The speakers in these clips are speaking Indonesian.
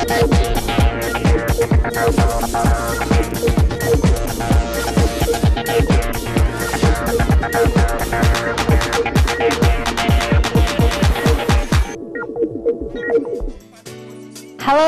Halo,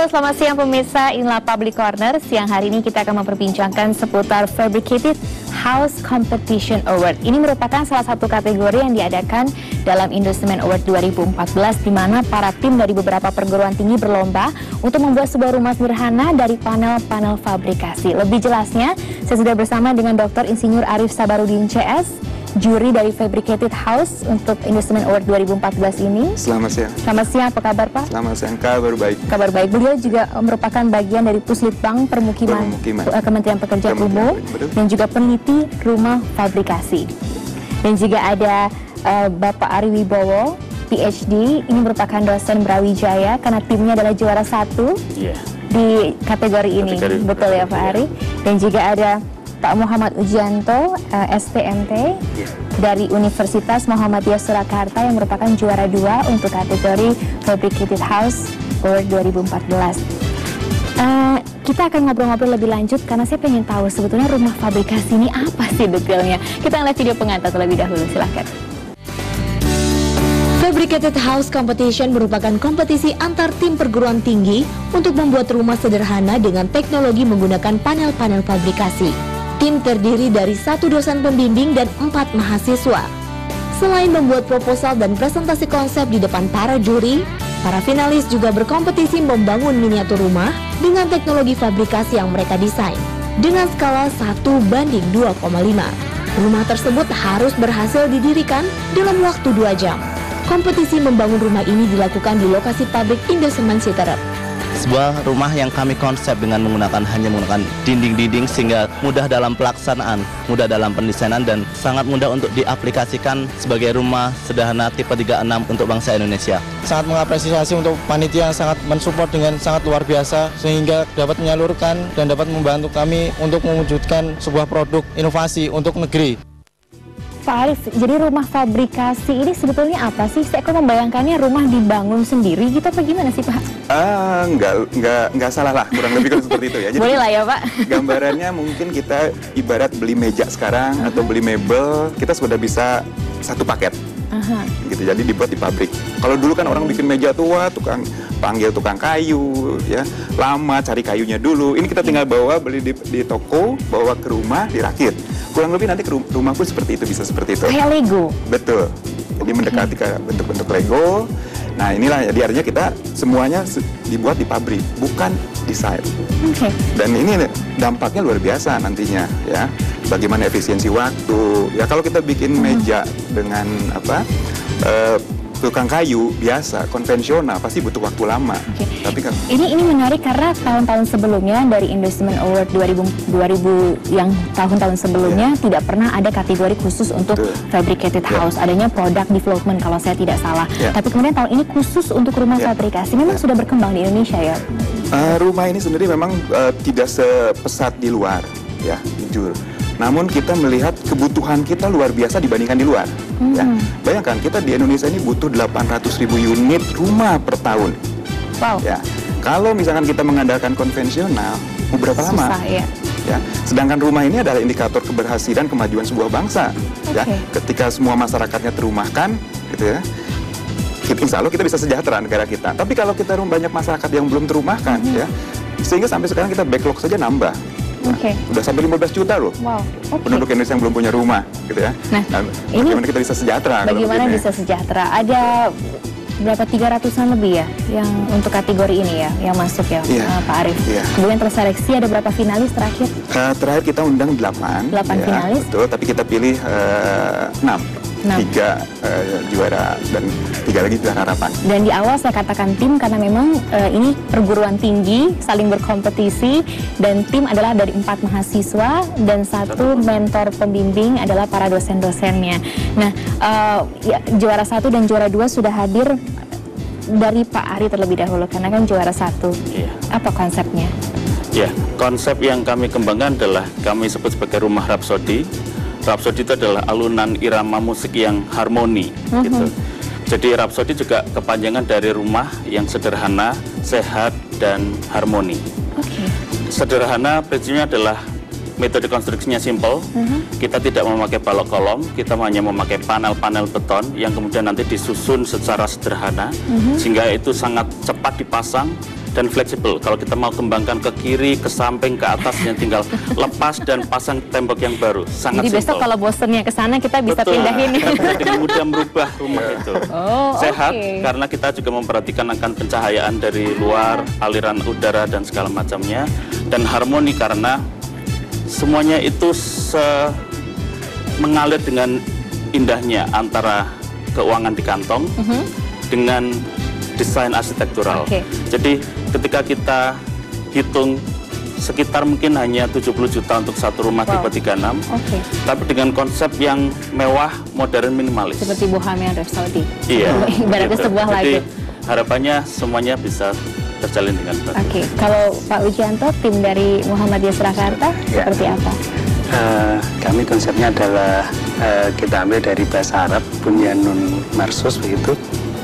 selamat siang pemirsa, inilah Public Corner. Siang hari ini kita akan memperbincangkan seputar Fabricated House Competition Award. Ini merupakan salah satu kategori yang diadakan dalam Industment Award 2014, di mana para tim dari beberapa perguruan tinggi berlomba untuk membuat sebuah rumah sederhana dari panel-panel fabrikasi. Lebih jelasnya, saya sudah bersama dengan Dr. Insinyur Arif Sabarudin CS, juri dari Fabricated House untuk Industment Award 2014 ini. Selamat siang. Selamat siang, apa kabar Pak? Selamat siang, kabar baik. Kabar baik. Beliau juga merupakan bagian dari Puslitbang Permukiman. Kementerian Pekerjaan Umum dan juga peneliti rumah fabrikasi. Dan juga ada Bapak Ari Wibowo, PhD, ini merupakan dosen Brawijaya karena timnya adalah juara 1 di kategori ini. Betul ya Pak Ari? Dan juga ada Pak Muhammad Ujianto, STMT, dari Universitas Muhammadiyah Surakarta yang merupakan juara 2 untuk kategori Fabricated House Award 2014. Kita akan ngobrol-ngobrol lebih lanjut karena saya pengen tahu sebetulnya rumah fabrikasi ini apa sih detailnya. Kita lihat video pengantar terlebih dahulu, silahkan. Fabricated House Competition merupakan kompetisi antar tim perguruan tinggi untuk membuat rumah sederhana dengan teknologi menggunakan panel-panel fabrikasi. Tim terdiri dari 1 dosen pembimbing dan 4 mahasiswa. Selain membuat proposal dan presentasi konsep di depan para juri, para finalis juga berkompetisi membangun miniatur rumah dengan teknologi fabrikasi yang mereka desain dengan skala 1:2,5. Rumah tersebut harus berhasil didirikan dalam waktu 2 jam. Kompetisi membangun rumah ini dilakukan di lokasi pabrik Indosement Citerep. Sebuah rumah yang kami konsep dengan hanya menggunakan dinding-dinding sehingga mudah dalam pelaksanaan, mudah dalam pendesainan dan sangat mudah untuk diaplikasikan sebagai rumah sederhana tipe 36 untuk bangsa Indonesia. Sangat mengapresiasi untuk panitia yang sangat mensupport dengan sangat luar biasa sehingga dapat menyalurkan dan dapat membantu kami untuk mewujudkan sebuah produk inovasi untuk negeri. Pak Arif, jadi rumah fabrikasi ini sebetulnya apa sih? Saya kok membayangkannya rumah dibangun sendiri gitu apa gimana sih Pak? Enggak salah lah, kurang lebih kan seperti itu ya. Jadi, boleh lah ya Pak. Gambarannya mungkin kita ibarat beli meja sekarang atau beli mebel, kita sudah bisa satu paket. Gitu, jadi dibuat di pabrik. Kalau dulu kan orang bikin meja tua, panggil tukang kayu, ya lama cari kayunya dulu. Ini kita tinggal bawa, beli di toko, bawa ke rumah, dirakit. Kurang lebih nanti ke rumah pun seperti itu, bisa seperti itu. Kayak Lego? Betul. Jadi mendekati ke bentuk-bentuk Lego. Nah inilah, jadi artinya kita semuanya dibuat di pabrik, bukan desain. Dan ini dampaknya luar biasa nantinya, ya. Bagaimana efisiensi waktu. Ya kalau kita bikin meja dengan tukang kayu biasa, konvensional, pasti butuh waktu lama. Tapi kan ini menarik karena tahun-tahun sebelumnya dari Industment Award 2000 yang tahun-tahun sebelumnya tidak pernah ada kategori khusus untuk Fabricated House. Adanya Product Development kalau saya tidak salah. Tapi kemudian tahun ini khusus untuk rumah fabrikasi. Memang sudah berkembang di Indonesia ya. Rumah ini sendiri memang tidak sepesat di luar, ya jujur. Namun kita melihat kebutuhan kita luar biasa dibandingkan di luar. Ya. Bayangkan kita di Indonesia ini butuh 800.000 unit rumah per tahun. Wow. Ya. Kalau misalkan kita mengandalkan konvensional, mau berapa lama? Ya. Ya. Sedangkan rumah ini adalah indikator keberhasilan kemajuan sebuah bangsa. Ya. Ketika semua masyarakatnya terumahkan, gitu ya. Insya Allah kita bisa sejahtera negara kita. Tapi kalau kita banyak masyarakat yang belum terumahkan, ya, sehingga sampai sekarang kita backlog saja nambah. Udah sampai 15 juta loh penduduk Indonesia yang belum punya rumah, gitu ya. Nah, ini bagaimana kita bisa sejahtera? Bagaimana bisa sejahtera? Ada berapa 300-an lebih ya yang untuk kategori ini ya yang masuk ya, Pak Arif. Kemudian terseleksi ada berapa finalis terakhir? Terakhir kita undang 8 finalis. Betul, tapi kita pilih 6. 3 juara dan 3 lagi juara harapan. Dan di awal saya katakan tim karena memang ini perguruan tinggi saling berkompetisi dan tim adalah dari 4 mahasiswa dan 1 mentor pembimbing adalah para dosen-dosennya. Nah, juara 1 dan juara 2 sudah hadir. Dari Pak Ari terlebih dahulu karena kan juara 1. Apa konsepnya? Ya, konsep yang kami kembangkan adalah kami sebut sebagai rumah Rhapsody. Rhapsody itu adalah alunan irama musik yang harmoni, gitu. Jadi Rhapsody juga kepanjangan dari rumah yang sederhana, sehat, dan harmoni. Sederhana prinsipnya adalah metode konstruksinya simple. Kita tidak memakai balok kolom, kita hanya memakai panel-panel beton yang kemudian nanti disusun secara sederhana, sehingga itu sangat cepat dipasang dan fleksibel. Kalau kita mau kembangkan ke kiri, ke samping, ke atasnya tinggal lepas dan pasang tembok yang baru. Sangat Jadi besok kalau bosennya ke sana kita bisa pindahin. Jadi mudah merubah rumah itu. Sehat karena kita juga memperhatikan akan pencahayaan dari luar, aliran udara dan segala macamnya. Dan harmoni karena semuanya itu mengalir dengan indahnya antara keuangan di kantong dengan desain arsitektural. Jadi ketika kita hitung sekitar mungkin hanya 70 juta untuk satu rumah tipe 36, tapi dengan konsep yang mewah, modern, minimalis. Seperti Bohemian Rhapsody. Iya. Ibaratnya sebuah lagu. Jadi harapannya semuanya bisa terjalin dengan bagus. Kalau Pak Wijianto, tim dari Muhammadiyah Surakarta seperti apa? Kami konsepnya adalah kita ambil dari bahasa Arab, bunyanun marsus begitu,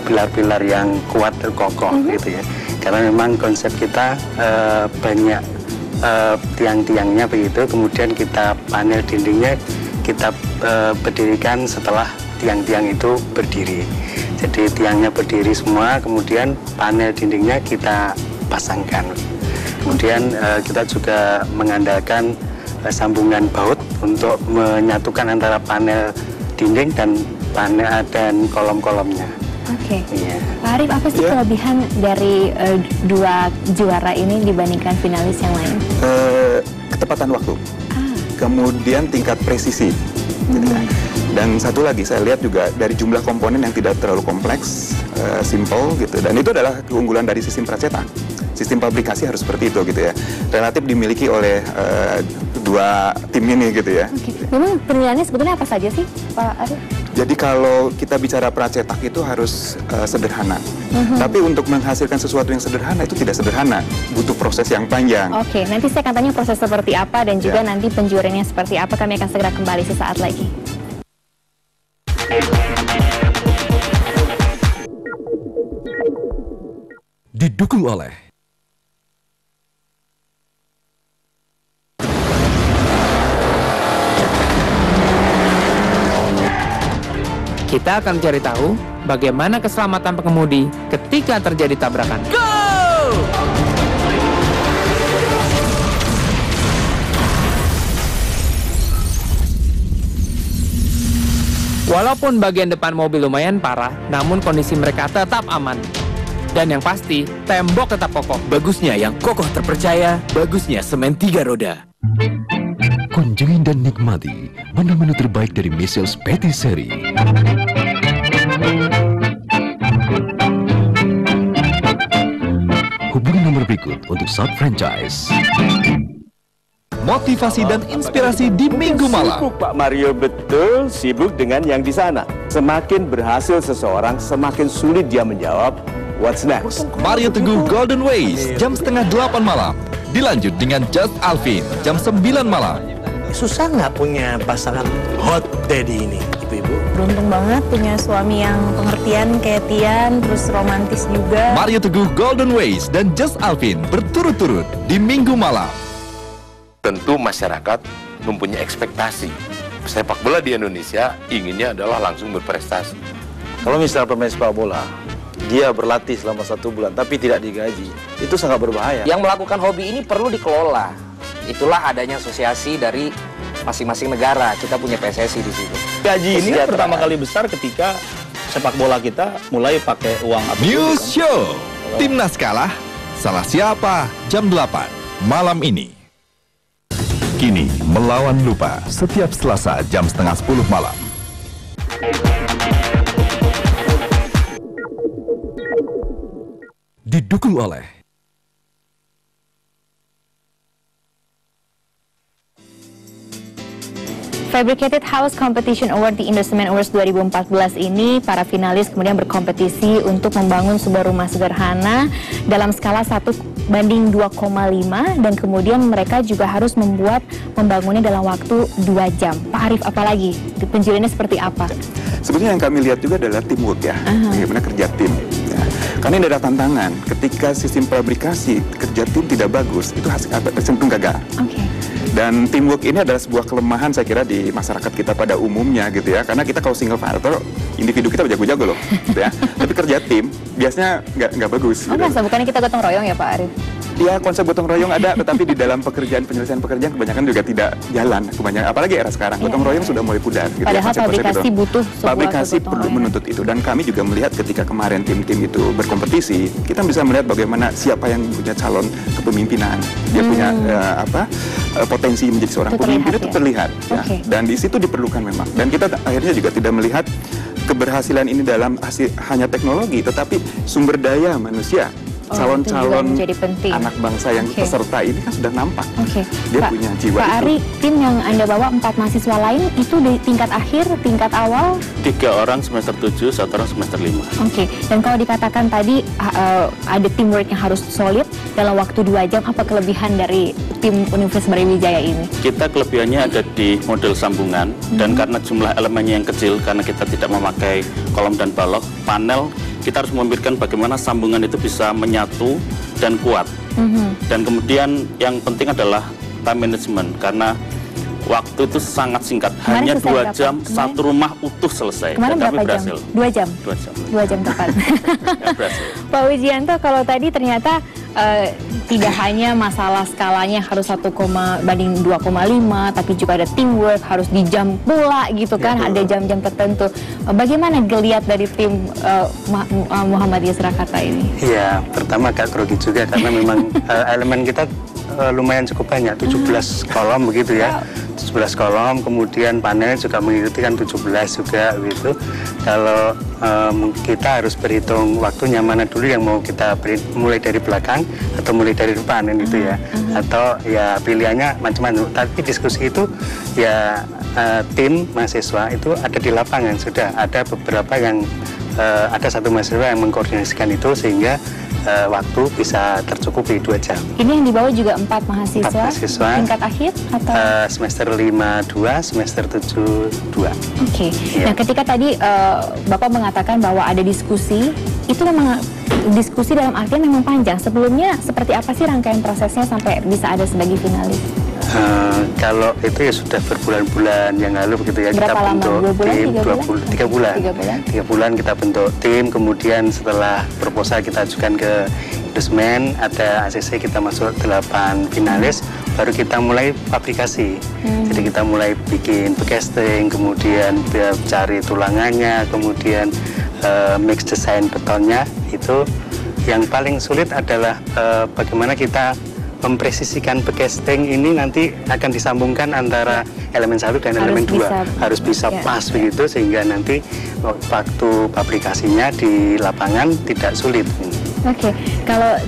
pilar-pilar yang kuat dan kokoh gitu ya. Karena memang konsep kita banyak tiang-tiangnya begitu, kemudian kita panel dindingnya kita berdirikan setelah tiang-tiang itu berdiri. Jadi tiangnya berdiri semua, kemudian panel dindingnya kita pasangkan. Kemudian kita juga mengandalkan sambungan baut untuk menyatukan antara panel dinding dan panel dan kolom-kolomnya. Iya. Pak Arief, apa sih kelebihan dari dua juara ini dibandingkan finalis yang lain? Ketepatan waktu, kemudian tingkat presisi. Gitu ya. Dan satu lagi saya lihat juga dari jumlah komponen yang tidak terlalu kompleks, simple gitu. Dan itu adalah keunggulan dari sistem pracetak. Sistem pabrikasi harus seperti itu gitu ya. Relatif dimiliki oleh dua tim ini gitu ya. Memang penilaiannya sebetulnya apa saja sih, Pak Arief? Jadi kalau kita bicara pracetak itu harus sederhana. Tapi untuk menghasilkan sesuatu yang sederhana itu tidak sederhana, butuh proses yang panjang. Nanti saya akan tanya proses seperti apa dan juga nanti penjuarannya seperti apa. Kami akan segera kembali sesaat lagi. Didukung oleh kita akan cari tahu bagaimana keselamatan pengemudi ketika terjadi tabrakan. Go! Walaupun bagian depan mobil lumayan parah, namun kondisi mereka tetap aman. Dan yang pasti, tembok tetap kokoh. Bagusnya yang kokoh terpercaya, bagusnya semen 3 roda. Kunjungi dan nikmati menu-menu terbaik dari Michel's Patisserie. Hubungi nomor berikut untuk sub-franchise. Motivasi dan inspirasi di Minggu malam. Sibuk Pak Mario, betul sibuk dengan yang di sana. Semakin berhasil seseorang, semakin sulit dia menjawab what's next. Mario Teguh Golden Ways jam 7:30 malam. Dilanjut dengan Just Alvin jam 9 malam. Susah nggak punya pasangan hot daddy ini, ibu-ibu? Beruntung banget punya suami yang pengertian kayak Tian, terus romantis juga. Mario Teguh Golden Ways dan Just Alvin berturut-turut di Minggu malam. Tentu masyarakat mempunyai ekspektasi. Sepak bola di Indonesia inginnya adalah langsung berprestasi. Kalau misal pemain sepak bola, dia berlatih selama 1 bulan tapi tidak digaji, itu sangat berbahaya. Yang melakukan hobi ini perlu dikelola. Itulah adanya asosiasi dari masing-masing negara. Kita punya PSSI di situ. Gaji ini pertama kali besar ketika sepak bola kita mulai pakai uang APBD. News Show Timnas kalah, salah siapa? Jam 8 malam ini. Kini melawan lupa setiap Selasa jam 9:30 malam. Didukung oleh Fabricated House Competition Award di Indocement Awards 2014 ini, para finalis kemudian berkompetisi untuk membangun sebuah rumah sederhana dalam skala 1:2,5 dan kemudian mereka juga harus membangunnya dalam waktu 2 jam. Pak Arief, apalagi penjualannya seperti apa? Sebetulnya yang kami lihat juga adalah teamwork ya, bagaimana kerja tim. Ya. Karena ini adalah tantangan. Ketika sistem fabrikasi kerja tim tidak bagus, itu cenderung gagal. Dan teamwork ini adalah sebuah kelemahan saya kira di masyarakat kita pada umumnya gitu ya. Karena kita kalau single fighter, individu kita jago-jago loh, gitu ya. Tapi kerja tim biasanya nggak bagus. Oh, gitu. Bukannya kita gotong royong ya Pak Arief? Ya, konsep gotong royong ada, tetapi di dalam penyelesaian pekerjaan kebanyakan juga tidak jalan. Kebanyakan, apalagi era sekarang, gotong royong sudah mulai pudar. Gitu padahal ya, fabrikasi butuh sebuah fabrikasi perlu menuntut itu. Dan kami juga melihat ketika kemarin tim-tim itu berkompetisi, kita bisa melihat bagaimana siapa yang punya calon kepemimpinan, dia punya potensi menjadi seorang pemimpin itu terlihat. Ya. Dan di situ diperlukan memang. Dan kita akhirnya juga tidak melihat keberhasilan ini dalam hanya teknologi, tetapi sumber daya manusia. Calon-calon anak bangsa yang peserta ini kan sudah nampak. Dia punya jiwa Pak Ari, tim yang Anda bawa 4 mahasiswa lain itu di tingkat akhir, tingkat awal? 3 orang semester 7, 1 orang semester 5. Dan kalau dikatakan tadi ada teamwork yang harus solid dalam waktu 2 jam, apa kelebihan dari tim Universitas Brawijaya ini? Kita kelebihannya ada di model sambungan, dan karena jumlah elemennya yang kecil, karena kita tidak memakai kolom dan balok, panel, kita harus memikirkan bagaimana sambungan itu bisa menyatu dan kuat. Dan kemudian yang penting adalah time management, karena waktu itu sangat singkat, hanya 2 jam, satu rumah utuh selesai. Kemarin dan kami berapa berhasil. jam? 2 jam? 2 jam tepat. Pak Wijianto, kalau tadi ternyata tidak hanya masalah skalanya harus 1,2,5, tapi juga ada teamwork, harus di jam pula gitu kan, ada jam-jam tertentu. Bagaimana geliat dari tim Muhammadiyah Surakarta ini? Iya, pertama agak grogi juga karena memang elemen kita lumayan cukup banyak, 17 kolom begitu ya. 17 kolom, kemudian panel juga mengikuti kan 17 juga gitu. Kalau kita harus berhitung waktunya mana dulu yang mau kita mulai dari belakang atau mulai dari depan gitu ya. Atau ya pilihannya macam-macam. Tapi diskusi itu ya tim mahasiswa itu ada di lapangan, sudah ada beberapa yang ada satu mahasiswa yang mengkoordinasikan itu sehingga waktu bisa tercukupi 2 jam. Ini yang dibawa juga 4 mahasiswa tingkat akhir atau? Semester 5-2, semester 7-2. Nah ketika tadi Bapak mengatakan bahwa ada diskusi, itu memang diskusi dalam artian memang panjang. Sebelumnya seperti apa sih rangkaian prosesnya sampai bisa ada sebagai finalis? Kalau itu ya sudah berbulan-bulan yang lalu begitu ya. Berapa kita bentuk tim 3 bulan? 3 bulan kita bentuk tim, kemudian setelah proposal kita ajukan ke Indosmen, ada ACC, kita masuk 8 finalis, baru kita mulai fabrikasi. Jadi kita mulai bikin casting, kemudian cari tulangannya, kemudian mix desain betonnya. Itu yang paling sulit adalah bagaimana kita mempresisikan casting ini nanti akan disambungkan antara elemen 1 dan elemen 2, harus bisa pas begitu sehingga nanti waktu aplikasinya di lapangan tidak sulit. Kalau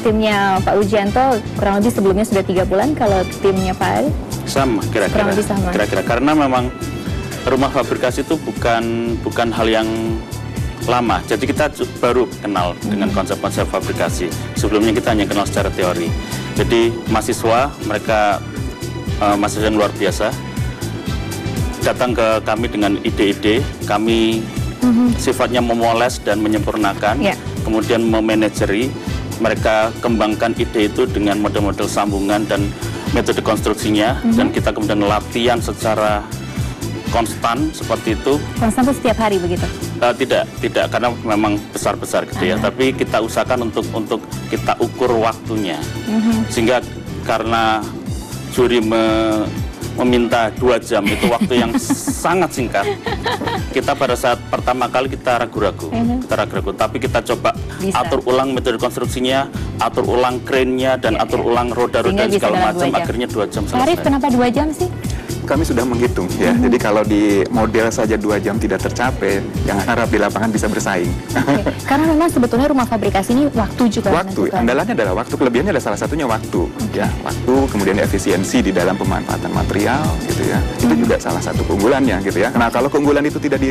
timnya Pak Wijianto kurang lebih sebelumnya sudah 3 bulan, kalau timnya Pak Ari? Sama, kira-kira karena memang rumah fabrikasi itu bukan hal yang lama, jadi kita baru kenal dengan konsep-konsep fabrikasi. Sebelumnya kita hanya kenal secara teori. Jadi mahasiswa, mereka mahasiswa yang luar biasa, datang ke kami dengan ide-ide, kami sifatnya memoles dan menyempurnakan, kemudian memanajeri, mereka kembangkan ide itu dengan model-model sambungan dan metode konstruksinya, dan kita kemudian latihan secara konstan seperti itu. Konstan itu setiap hari begitu? Tidak, karena memang besar-besar gitu ya. Tapi kita usahakan untuk kita ukur waktunya. Sehingga karena juri meminta 2 jam, itu waktu yang sangat singkat. Kita pada saat pertama kali kita ragu-ragu, tapi kita coba atur ulang metode konstruksinya, atur ulang krennya, dan atur ulang roda-roda segala macam. Akhirnya 2 jam selesai. Arif, kenapa 2 jam sih? Kami sudah menghitung ya. Jadi kalau di model saja 2 jam tidak tercapai, yang harap di lapangan bisa bersaing. Karena memang sebetulnya rumah fabrikasi ini waktu juga. Waktu, andalannya adalah waktu, kelebihannya adalah salah satunya waktu. Ya, waktu, kemudian efisiensi di dalam pemanfaatan material, gitu ya. Itu juga salah satu keunggulannya, gitu ya. Nah, kalau keunggulan itu tidak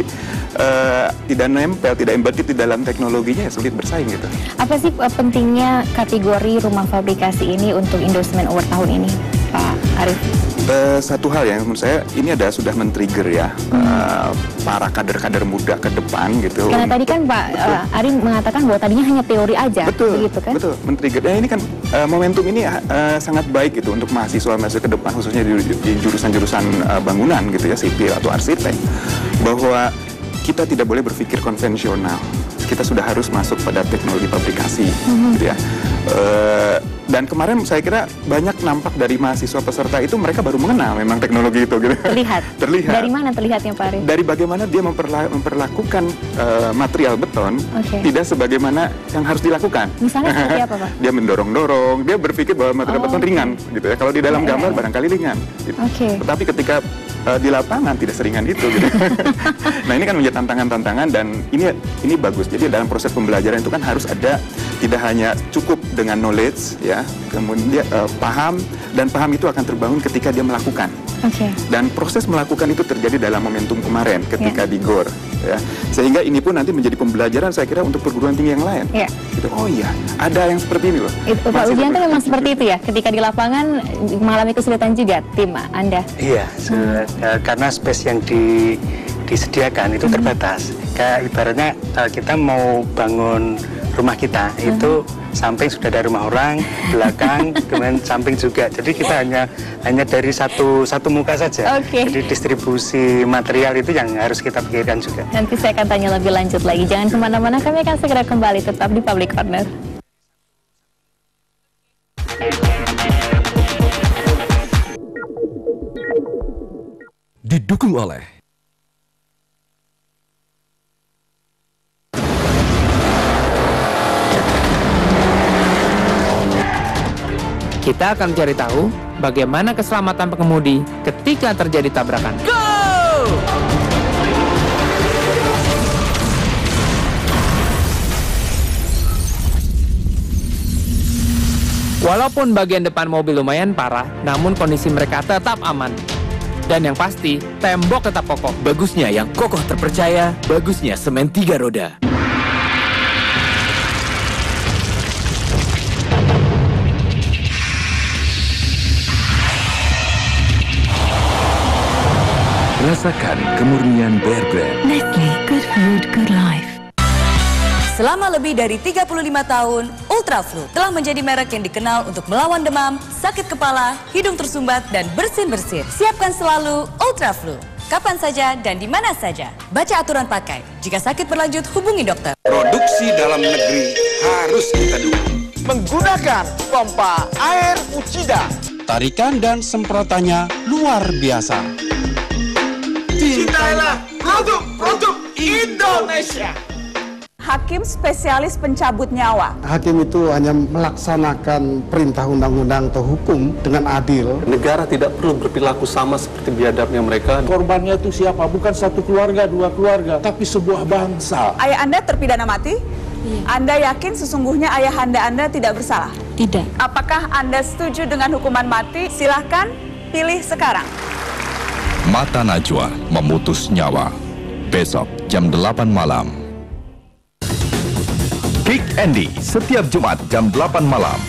nempel, tidak embedded di dalam teknologinya, ya sulit bersaing, gitu. Apa sih pentingnya kategori rumah fabrikasi ini untuk Indosmen Award tahun ini? Pak Arief? Satu hal yang menurut saya ini sudah men-trigger ya para kader-kader muda ke depan gitu. Karena tadi kan Pak Ari mengatakan bahwa tadinya hanya teori aja, begitu kan? Betul, men-trigger. Nah ini kan momentum ini sangat baik gitu untuk mahasiswa ke depan, khususnya di jurusan-jurusan bangunan gitu ya, sipil atau arsitek, bahwa kita tidak boleh berpikir konvensional. Kita sudah harus masuk pada teknologi fabrikasi, gitu ya. Dan kemarin saya kira banyak nampak dari mahasiswa peserta itu mereka baru mengenal memang teknologi itu, gitu. Terlihat. Dari mana terlihatnya Pak Arief? Dari bagaimana dia memperlakukan material beton tidak sebagaimana yang harus dilakukan. Misalnya seperti apa Pak? Dia mendorong-dorong, dia berpikir bahwa material beton ringan, gitu ya. Kalau di dalam gambar barangkali ringan. Gitu. Tetapi ketika di lapangan tidak seringan itu, gitu. Nah ini kan menjadi tantangan-tantangan dan ini bagus. Jadi dalam proses pembelajaran itu kan harus ada, tidak hanya cukup dengan knowledge ya, kemudian paham, dan paham itu akan terbangun ketika dia melakukan. Dan proses melakukan itu terjadi dalam momentum kemarin ketika di GOR ya. Sehingga ini pun nanti menjadi pembelajaran saya kira untuk perguruan tinggi yang lain. Gitu. Oh iya, ada yang seperti ini loh. Pak Widianto memang seperti itu ya, ketika di lapangan mengalami kesulitan juga tim Anda? Iya, karena space yang disediakan itu terbatas. Kayak ibaratnya kita mau bangun rumah kita itu samping sudah ada rumah orang, belakang, kemudian samping juga. Jadi kita hanya dari satu muka saja. Jadi distribusi material itu yang harus kita pikirkan juga. Nanti saya akan tanya lebih lanjut lagi. Jangan kemana-mana, kami akan segera kembali tetap di Public Corner. Didukung oleh Kita akan mencari tahu bagaimana keselamatan pengemudi ketika terjadi tabrakan. Go! Walaupun bagian depan mobil lumayan parah, namun kondisi mereka tetap aman. Dan yang pasti, tembok tetap kokoh. Bagusnya yang kokoh terpercaya, bagusnya semen 3 roda. Rasakan kemurnian Bear Brand. Nestle, good food, good life. Selama lebih dari 35 tahun, Ultraflu telah menjadi merek yang dikenal untuk melawan demam, sakit kepala, hidung tersumbat, dan bersin-bersin. Siapkan selalu Ultraflu, kapan saja dan di mana saja. Baca aturan pakai. Jika sakit berlanjut, hubungi dokter. Produksi dalam negeri harus kita dukung. Menggunakan pompa air Uchida. Tarikan dan semprotannya luar biasa. Cintailah produk Indonesia. Hakim spesialis pencabut nyawa. Hakim itu hanya melaksanakan perintah undang-undang atau hukum dengan adil. Negara tidak perlu berperilaku sama seperti biadabnya mereka. Korbannya itu siapa? Bukan satu keluarga, dua keluarga, tapi sebuah bangsa. Ayah Anda terpidana mati? Iya. Anda yakin sesungguhnya ayah Anda tidak bersalah? Tidak. Apakah Anda setuju dengan hukuman mati? Silahkan pilih sekarang. Mata Najwa memutus nyawa. Besok jam 8 malam. Kick Andy setiap Jumat jam 8 malam.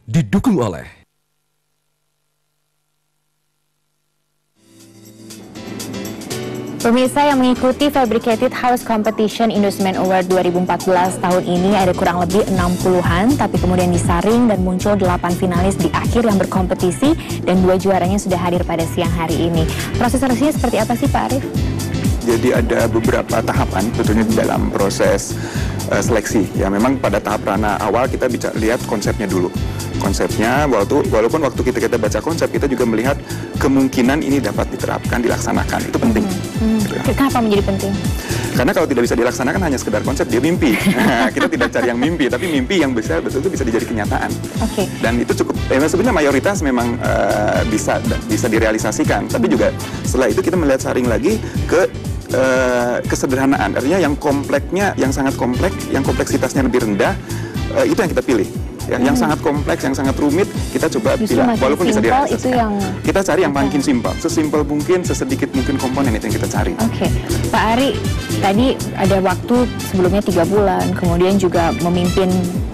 Didukung oleh Pemirsa yang mengikuti Fabricated House Competition Inducement Award 2014 tahun ini ada kurang lebih 60-an, tapi kemudian disaring dan muncul 8 finalis di akhir yang berkompetisi dan 2 juaranya sudah hadir pada siang hari ini. Proses seleksinya seperti apa sih Pak Arief? Jadi ada beberapa tahapan tentunya di dalam proses seleksi. Ya memang pada tahap ranah awal kita bisa lihat konsepnya dulu. Konsepnya, walaupun waktu kita baca konsep, kita juga melihat kemungkinan ini dapat diterapkan, dilaksanakan. Itu penting. Kenapa menjadi penting? Karena kalau tidak bisa dilaksanakan hanya sekedar konsep, dia mimpi. Kita tidak cari yang mimpi, tapi mimpi yang besar betul-betul bisa dijadi kenyataan. Dan itu cukup, sebenarnya mayoritas memang bisa direalisasikan. Tapi juga setelah itu kita melihat saring lagi ke kesederhanaan. Artinya yang kompleksnya, yang sangat kompleks, yang kompleksitasnya lebih rendah, itu yang kita pilih. ya, yang sangat kompleks, yang sangat rumit, kita coba pilih, walaupun bisa direalisasikan. Kita cari yang paling simpel, sesimpel mungkin, sesedikit mungkin komponen itu yang kita cari. Oke, Pak Ari, tadi ada waktu sebelumnya 3 bulan, kemudian juga memimpin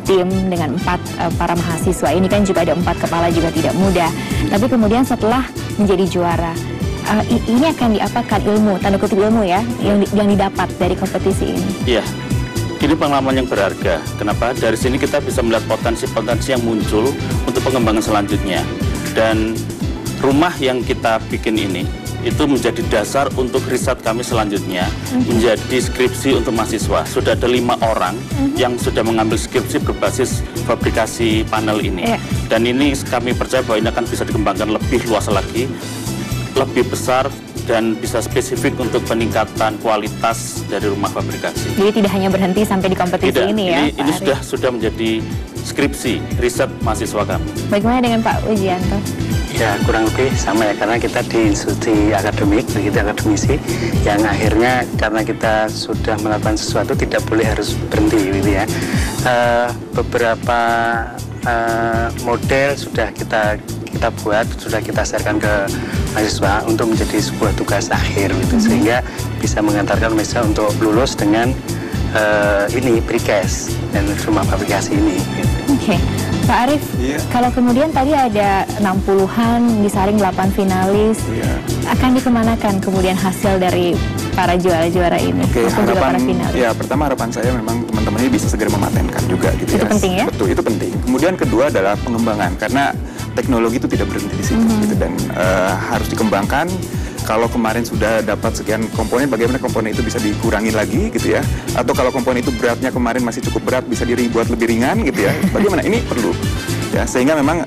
tim dengan 4 para mahasiswa. Ini kan juga ada 4 kepala, juga tidak mudah. Tapi kemudian setelah menjadi juara, ini akan diapakan ilmu, tanda kutip ilmu ya, yang didapat dari kompetisi ini? Iya, ini pengalaman yang berharga. Kenapa? Dari sini kita bisa melihat potensi-potensi yang muncul untuk pengembangan selanjutnya. Dan rumah yang kita bikin ini, itu menjadi dasar untuk riset kami selanjutnya, menjadi skripsi untuk mahasiswa. Sudah ada 5 orang yang sudah mengambil skripsi berbasis fabrikasi panel ini. Dan ini kami percaya bahwa ini akan bisa dikembangkan lebih luas lagi, lebih besar, dan bisa spesifik untuk peningkatan kualitas dari rumah fabrikasi. Jadi tidak hanya berhenti sampai di kompetisi ini ya, ini sudah menjadi skripsi riset mahasiswa kami. Bagaimana dengan Pak Wijianto? Ya kurang lebih sama ya, karena kita di institusi akademik, begitu akademisi, yang akhirnya karena kita sudah melakukan sesuatu tidak boleh harus berhenti gitu ya. Beberapa model sudah kita buat, sudah kita sharekan ke mahasiswa untuk menjadi sebuah tugas akhir gitu, sehingga bisa mengantarkan mahasiswa untuk lulus dengan ini precast dan rumah fabrikasi ini gitu. Oke. Pak Arief, kalau kemudian tadi ada 60-an, disaring 8 finalis, akan dikemanakan kemudian hasil dari para juara-juara ini? Oke, pertama harapan saya memang teman-teman ini bisa segera mematenkan juga gitu. Itu penting ya? Betul, itu penting. Kemudian kedua adalah pengembangan, karena teknologi itu tidak berhenti di situ gitu, dan harus dikembangkan. Kalau kemarin sudah dapat sekian komponen, bagaimana komponen itu bisa dikurangi lagi gitu ya? Atau kalau komponen itu beratnya kemarin masih cukup berat, bisa dibuat lebih ringan gitu ya? Bagaimana? Ini perlu ya, sehingga memang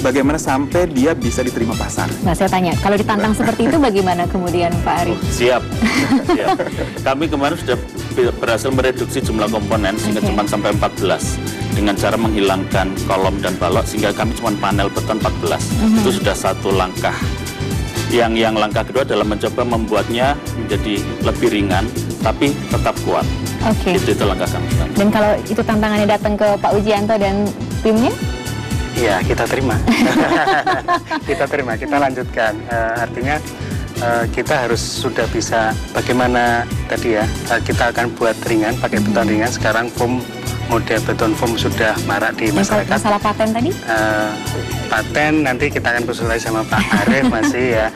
bagaimana sampai dia bisa diterima pasar. Nah, saya tanya, kalau ditantang seperti itu bagaimana kemudian Pak Ari? Siap. Kami kemarin sudah berhasil mereduksi jumlah komponen sehingga cuma sampai 14 dengan cara menghilangkan kolom dan balok, sehingga kami cuma panel beton 14. Itu sudah satu langkah. Yang langkah kedua adalah mencoba membuatnya menjadi lebih ringan tapi tetap kuat. Oke. Itu langkah kami. Dan kalau itu tantangannya datang ke Pak Wijianto dan timnya? Iya, kita terima. Kita lanjutkan. Artinya kita harus sudah bisa bagaimana tadi ya, kita akan buat ringan, pakai beton ringan. Sekarang model beton foam sudah marak di masyarakat. Masalah paten tadi? Paten nanti kita akan konsultasi sama Pak Arief masih ya.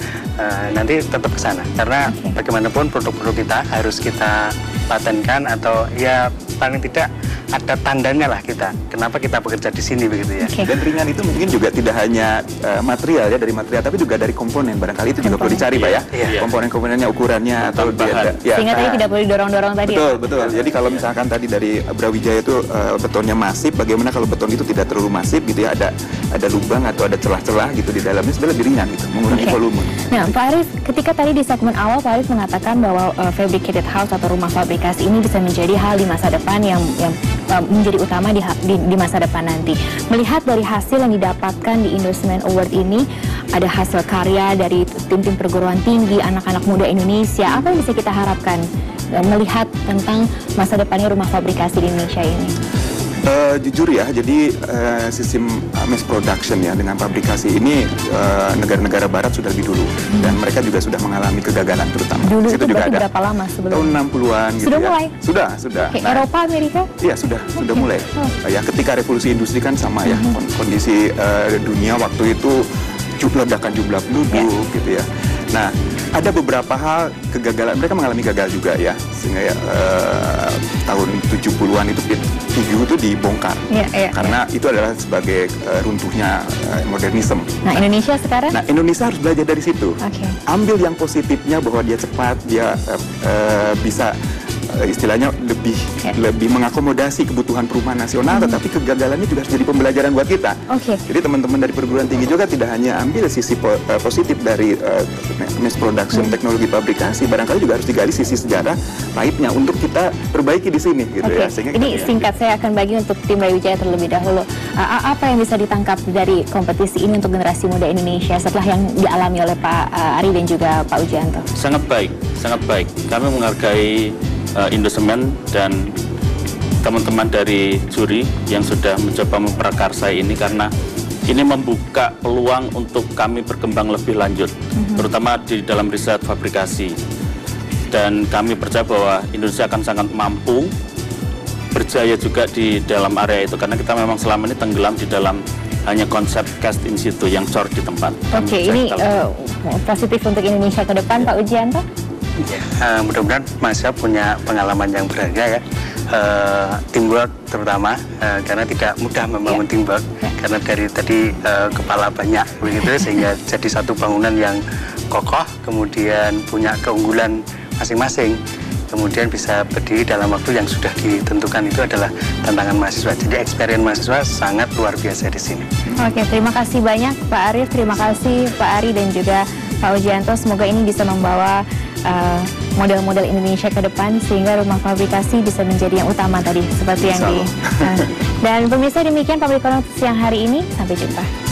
Nanti tetap ke sana, karena bagaimanapun produk-produk kita harus kita patenkan, atau ya paling tidak ada tandanya lah kita, kenapa kita bekerja di sini begitu ya. Dan ringan itu mungkin juga tidak hanya material ya, dari material, tapi juga dari komponen. Barangkali itu juga perlu dicari Pak ya, komponen-komponennya, ukurannya, atau sehingga tadi tidak boleh dorong-dorong tadi. Betul. Jadi kalau misalkan tadi dari Brawijaya itu betonnya masif, bagaimana kalau beton itu tidak terlalu masif gitu ya, ada lubang atau ada celah-celah gitu di dalamnya, sudah lebih ringan gitu, mengurangi volume. Nah, Pak Arief, ketika tadi di segmen awal Pak Arief mengatakan bahwa fabricated house atau rumah fabrikasi ini bisa menjadi hal di masa depan yang menjadi utama di masa depan nanti. Melihat dari hasil yang didapatkan di Indocement Award ini, ada hasil karya dari tim-tim perguruan tinggi, anak-anak muda Indonesia, apa yang bisa kita harapkan melihat tentang masa depannya rumah fabrikasi di Indonesia ini? Jujur ya, jadi sistem mass production ya dengan fabrikasi ini negara-negara barat sudah lebih dulu, dan mereka juga sudah mengalami kegagalan terutama. Dulu itu juga ada. Berapa lama sebelum? Tahun 60-an gitu sudah ya. Mulai? Sudah. Nah, Eropa, Amerika? Iya, sudah mulai. Ya, ketika revolusi industri kan sama ya, kondisi dunia waktu itu ledakan jumlah penduduk gitu ya. Nah, ada beberapa hal kegagalan, mereka mengalami gagal juga ya, sehingga ya, tahun 70-an itu itu dibongkar karena itu adalah sebagai runtuhnya modernisme. Nah, Indonesia sekarang? Nah, Indonesia harus belajar dari situ. Ambil yang positifnya, bahwa dia cepat, dia bisa istilahnya lebih mengakomodasi kebutuhan perumahan nasional, tetapi kegagalannya juga harus jadi pembelajaran buat kita. Jadi teman-teman dari perguruan tinggi juga tidak hanya ambil sisi positif dari mass production teknologi fabrikasi, barangkali juga harus digali sisi sejarah pahitnya untuk kita perbaiki di sini gitu ya. Ini singkat saya akan bagi untuk tim Brawijaya terlebih dahulu. Apa yang bisa ditangkap dari kompetisi ini untuk generasi muda Indonesia setelah yang dialami oleh Pak Ari dan juga Pak Wijianto? Sangat baik. Kami menghargai Indocement dan teman-teman dari juri yang sudah mencoba memprakarsai ini, karena ini membuka peluang untuk kami berkembang lebih lanjut, terutama di dalam riset fabrikasi. Dan kami percaya bahwa Indonesia akan sangat mampu berjaya juga di dalam area itu, karena kita memang selama ini tenggelam di dalam hanya konsep cast in situ yang cor di tempat. Oke, ini positif untuk Indonesia ke depan, Pak Ujianto? Ya, mudah-mudahan mahasiswa punya pengalaman yang berharga ya. Teamwork terutama, karena tidak mudah membangun teamwork, karena dari tadi kepala banyak begitu, sehingga jadi satu bangunan yang kokoh, kemudian punya keunggulan masing-masing, kemudian bisa berdiri dalam waktu yang sudah ditentukan. Itu adalah tantangan mahasiswa. Jadi experience mahasiswa sangat luar biasa di sini. Oke, terima kasih banyak Pak Arief, terima kasih Pak Ari dan juga Pak Ujianto. Semoga ini bisa membawa model-model Indonesia ke depan, sehingga rumah fabrikasi bisa menjadi yang utama tadi, seperti yang dan pemirsa, demikian Public Connect siang hari ini. Sampai jumpa.